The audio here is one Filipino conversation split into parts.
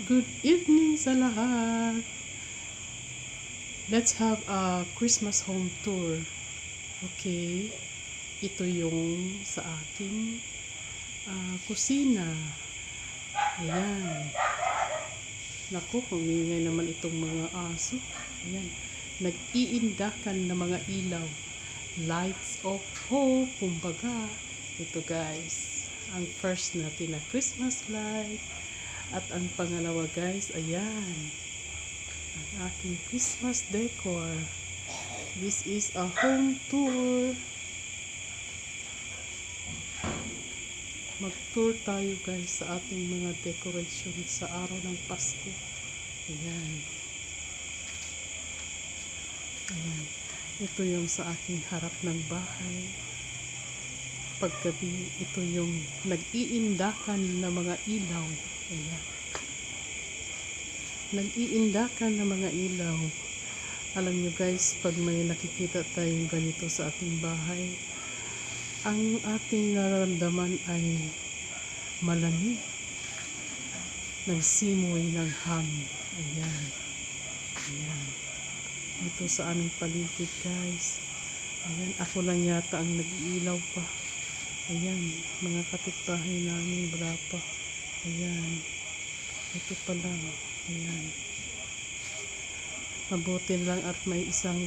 Good evening sa lahat. Let's have a Christmas home tour. Okay. Ito yung sa aking kusina. Ayan. Naku, humingay naman itong mga aso. Ayan. Nag-iindakan na mga ilaw. Lights of hope. Kumbaga, ito guys. Ang first natin na Christmas light. At ang pangalawa guys, ayan. Ang aking Christmas decor. This is a home tour. Mag-tour tayo guys sa ating mga decoration sa araw ng Pasko. Ayan. Ayan. Ito yung sa aking harap ng bahay. Paggabi, ito yung nag-iindakan na mga ilaw. Ayan. Nag-iindakan na mga ilaw. Alam nyo guys, pag may nakikita tayong ganito sa ating bahay, ang ating nararamdaman ay malamig. Nagsimoy ng hangin. Ayan. Ayan. Ito sa aming paligid guys. Ayan, ako lang yata ang nag-iilaw pa. Ayan, mga kapitbahay namin, brapa. Ayan. Ito pa lang. Ayan. Mabuti lang at may isang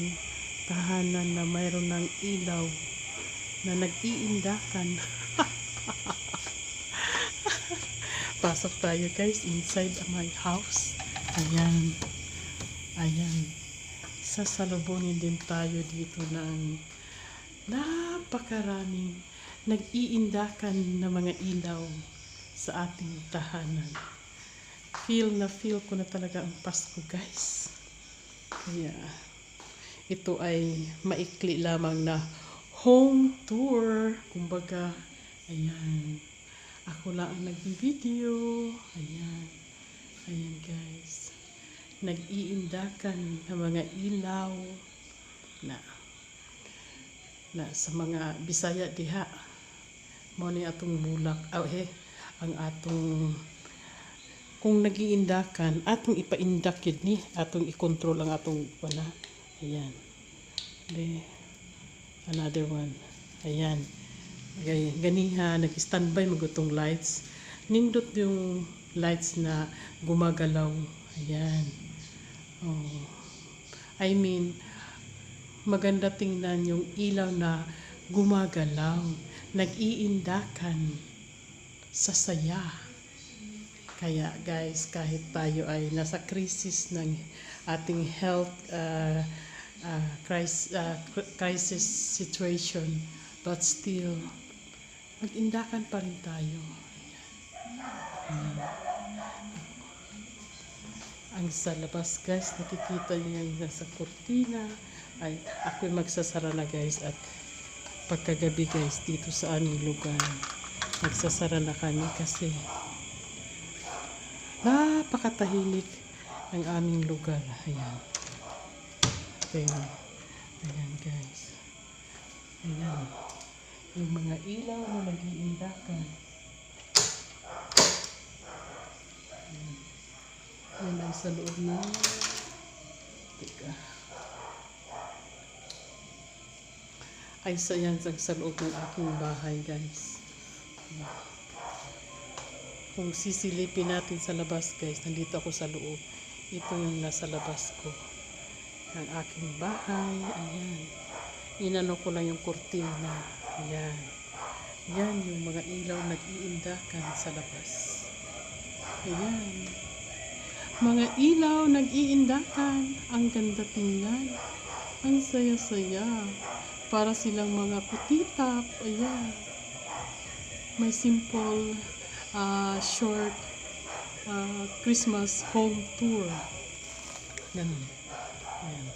tahanan na mayroon ng ilaw na nag-iindakan. Pasok tayo guys inside my house. Ayan. Ayan. Sasalubungin din tayo dito ng napakaraming nag-iindakan na mga ilaw sa ating tahanan. Feel ko na talaga ang Pasko guys. Kaya ito ay maikli lamang na home tour. Kumbaga, ayan. Ako lang ang nagbi-video. Ayan. Ayan guys. Nag-iindakan na mga ilaw na sa mga Bisaya diha. Mo ni atong bulak. Ang atong kung nag-iindakan, atong ipaindak yun ni, atong i-control ang atong wala. Ayan. Another one. Ayan. Ganiha, nag-standby magutong lights. Nindot yung lights na gumagalaw. Ayan. Oh. I mean, maganda tingnan yung ilaw na gumagalaw. Nag-iindakan sa saya. Kaya guys, kahit tayo ay nasa crisis ng ating health crisis situation, but still mag-indakan pa rin tayo. Ang sa labas guys, nakikita niyo yung nasa kurtina. Ay, ako'y magsasara na guys, at pagkagabi guys dito sa aming lugar, magsasara na kami kasi napakatahimik ang aming lugar. Ayan. Ayan. Ayan guys. Ayan. Yung mga ilaw na nag-iindakan. Ayan. Ayan ay sa loob na. Teka. Ay yan sa loob ng aking bahay guys. Ayan. Kung sisilipin natin sa labas guys, nandito ako sa loob. Ito yung nasa labas ko. Ang aking bahay. Ayan. Inano ko lang yung kurtina. Ayan. Yan yung mga ilaw nag-iindakan sa labas. Ayan. Mga ilaw nag-iindakan. Ang ganda tingnan. Ang saya-saya. Para silang mga kutitap. Ayan. May simple short Christmas home tour. Ganun. Ayan.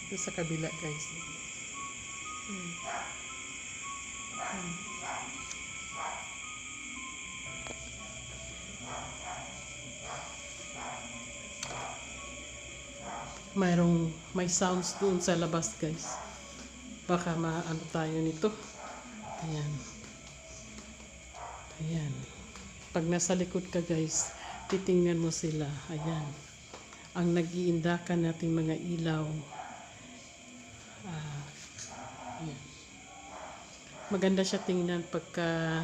Ito sa kabila guys. May sounds doon sa labas guys. Baka maano tayo nito. Ayan. Ayan. Pag nasa likod ka guys, titingnan mo sila. Ayan. Ang nag-iindakan nating mga ilaw. Ayan. Maganda siya tingnan pagka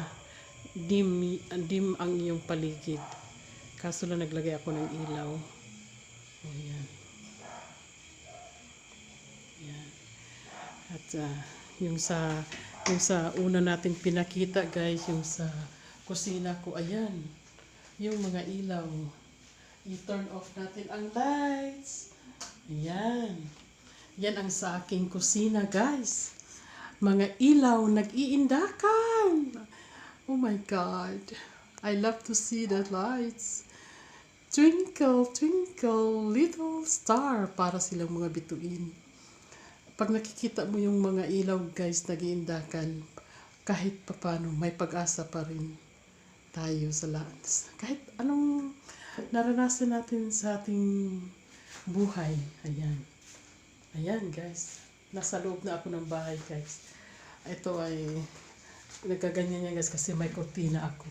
dim ang iyong paligid. Kaso lang naglagay ako ng ilaw. Ayan. Ayan. At yung sa una nating pinakita guys, yung sa kusina ko, ayan. Yung mga ilaw. I-turn off natin ang lights. Ayan. Yan ang sa aking kusina guys. Mga ilaw nag-iindakan. Oh my God. I love to see the lights. Twinkle, twinkle, little star. Para silang mga bituin. Pag nakikita mo yung mga ilaw guys, nag-iindakan, kahit papano, may pag-asa pa rin tayo sa lahat. Kahit anong naranasan natin sa ating buhay. Ayan. Ayan guys. Nasa loob na ako ng bahay guys. Ito ay nagkaganyan yan guys kasi may kortina ako.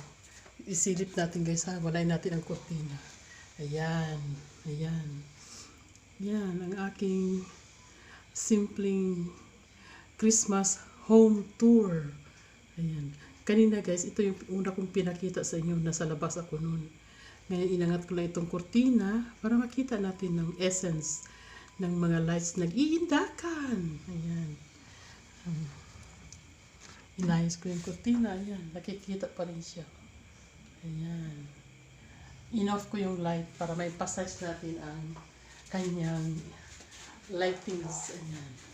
Isilip natin guys ha. Walay natin ang kortina. Ayan. Ayan. Yan ang aking simpleng Christmas home tour. Ayan. Kanina guys, ito yung una kong pinakita sa inyo. Nasa labas ako noon. Ngayon inangat ko lang itong kortina para makita natin ng essence ng mga lights nag-iindakan. Ayan. Inayos ko yung kortina. Ayan. Nakikita pa rin siya. Ayan. In-off ko yung light para ma-emphasize natin ang kanyang lightings. Ayan.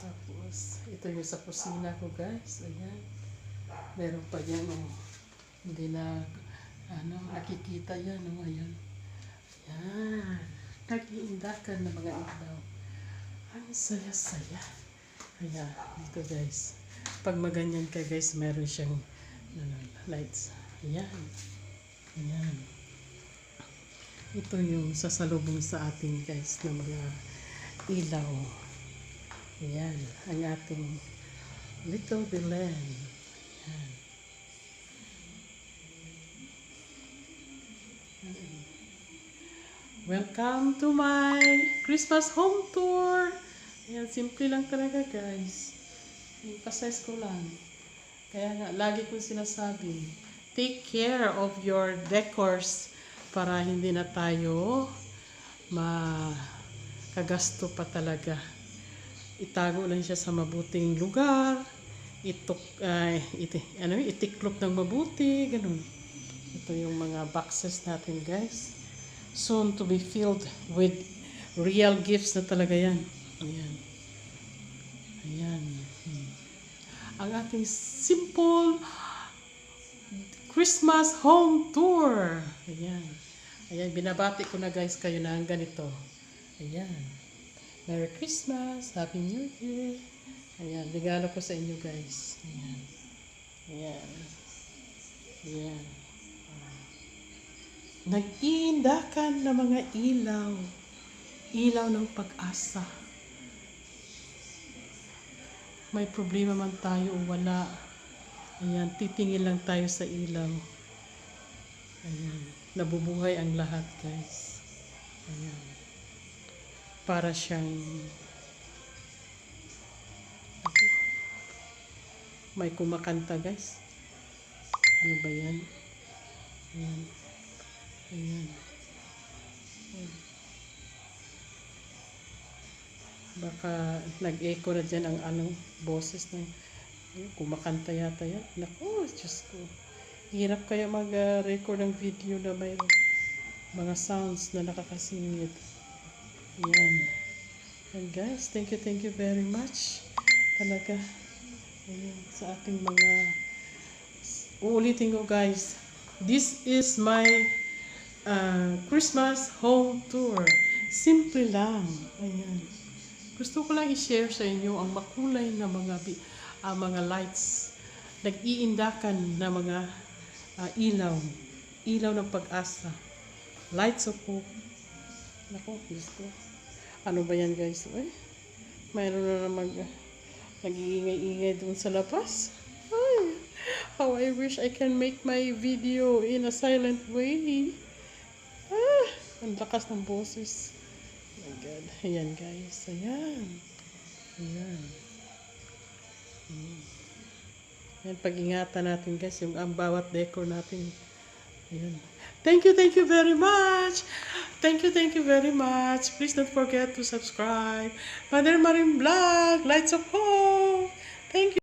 Tapos, ito yung sa kusina ko guys. Ayan. Meron pa yan. Oh. Hindi na nakikita yan. Oh. Ayan. Ayan. Nag-iindakan ng mga ilaw. Ang saya-saya. Ayan. Dito guys. Pag maganyan ka guys, meron siyang lights. Ayan. Ayan. Ito yung sasalubong sa ating guys na mga ilaw. Ayan. Ang ating little Belen. Ayan. Welcome to my Christmas home tour. Ayan, simple lang talaga guys. Emphasize ko lang. Kaya nga, lagi kong sinasabi, take care of your decors para hindi na tayo makagasto pa talaga. Itago lang siya sa mabuting lugar. Itiklop ng mabuti. Ganun. Ito yung mga boxes natin guys. Soon to be filled with real gifts na talaga yan. Ayan. Ayan. Ang ating simple Christmas home tour. Ayan. Ayan, binabati ko na guys kayo na ang ganito. Ayan. Merry Christmas, Happy New Year. Ayan, regalo ko sa inyo guys. Ayan. Ayan. Ayan. Nag-iindakan na mga ilaw. Ilaw ng pag-asa. May problema man tayo o wala. Ayan, titingin lang tayo sa ilaw. Ayan, nabubuhay ang lahat guys. Ayan. Para siyang may kumakanta guys. Ano ba yan? Ayan. Ayan. Ayan. Baka nag-echo na dyan ang anong boses na kumakanta yata yan. Naku, Diyos ko. Hirap kaya mag-record ng video na mayroon mga sounds na nakakasingit. Ayan. And guys, thank you very much. Talaga. Ayan, sa ating mga uulitin ko guys. This is my Christmas home tour. Simple lang. Ayan. Gusto ko lang i-share sa inyo ang makulay na mga lights. Nag-iindakan na mga ilaw. Ilaw ng pag-asa. Lights of hope. Naku, Diyos ko. Ano ba yan guys? Ay, mayroon na naman nag-iingay-ingay doon sa labas. Ay, how I wish I can make my video in a silent way. Ah, ang lakas ng boses. Oh my God. Ayan guys. Ayan. Ayan. Ayan, pag-ingatan natin guys, yung ang bawat decor natin. Ayan. Thank you very much. Thank you very much. Please don't forget to subscribe. Madermaring Vlog, Lights of Hope. Thank you.